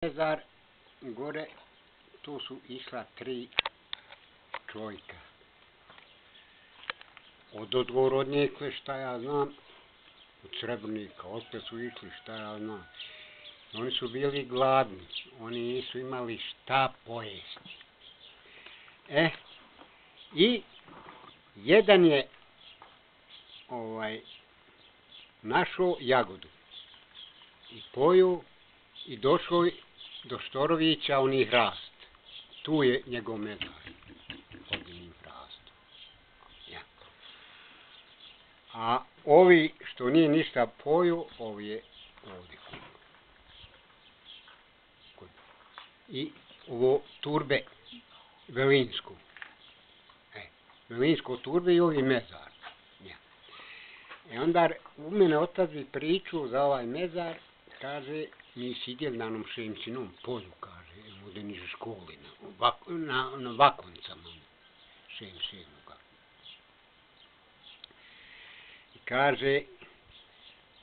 Cezar gore, tu su išla 3 čovjeka. Ododgor od njekve, šta ja znam, od Srebrnika, opet su išli, šta ja znam. Oni su bili gladni, oni nisu imali šta pojesti. I jedan je našao jagodu i pojeo i došao do Štorovića, oni hrast. Tu je njegov mezar, pod njim hrastom. Ja. A ovi što nije ništa pojeo, ovi je ovdje. I ovo turbe Velinsko. Velinsko turbe i ovi mezar. Ja. Onda u mene otazi priču za ovaj mezar, kaže, mi sidjeli na onom Šemčinom polju, kaže, ovdje niže školi, na Vakoncama, Šemčinoga. I kaže,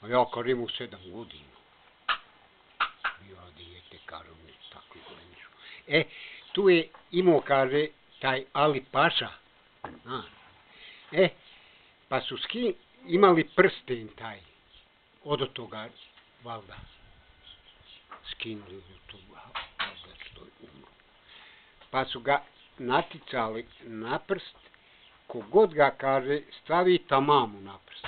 a ja kaže imao 7 godina. Ja dijete, kaže, on je tako gledniško. Tu je imao, kaže, taj Ali Paša. Pa su imali prsten taj, od toga, valda, skinuli to, valda što je umro. Pa su ga naticali na prst, kogod ga, kaže, stavi tamamu na prst.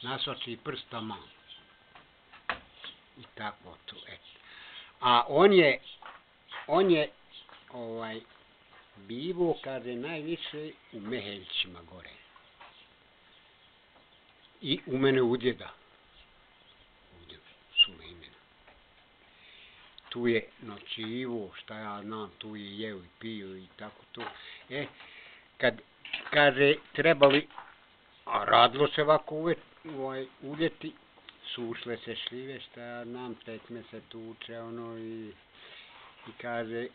Nasvači prst tamamu. I tako to, eto. A on je bivo, kaže, najviše u Meheljćima gore. I u mene u djeda. Ovdje Sulejmena. Tu je noćivo, šta ja znam, tu je jeo i pio i tako to. Kad, kaže, trebali, a radilo se ovako uljeti, sušle se šljive, šta ja znam, tekme se tuče, i kaže,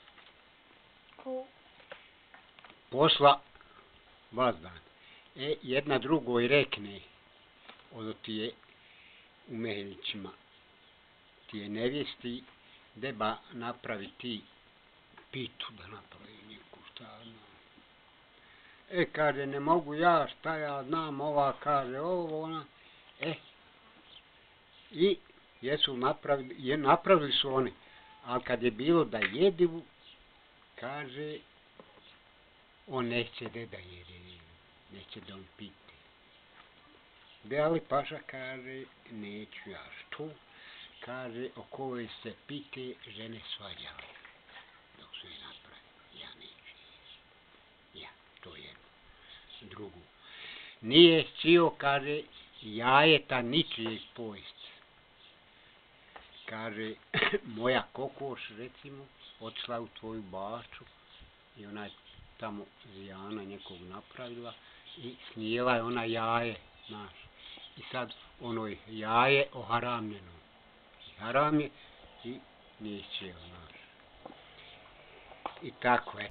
posla vazdan. Jedna drugoj rekne, od ti je u Meheljćima, ti je nevjesti, deba napravi ti pitu da napravi neku, šta ja znam. Kaže, ne mogu ja, šta ja znam, ova kaže ovo, ona. I napravili su oni, ali kad je bilo da jedu, kaže, on neće da jede, neće da on pite. Ali Paša kaže, neću ja, što? Kaže, o kojoj se pite žene svađale, dok su je napravili, ja neću jesti. Ja, to je drugo. Nije htio, kaže, jajeta ničijeg pojesti. Kaže, moja kokoš, recimo, otišla u tvoju bašču i ona je tamo zijana nekog napravila i snijela je ona jaje, znaš. I sad ono jaje oharamljeno. Haram je i neće, znaš. I tako je.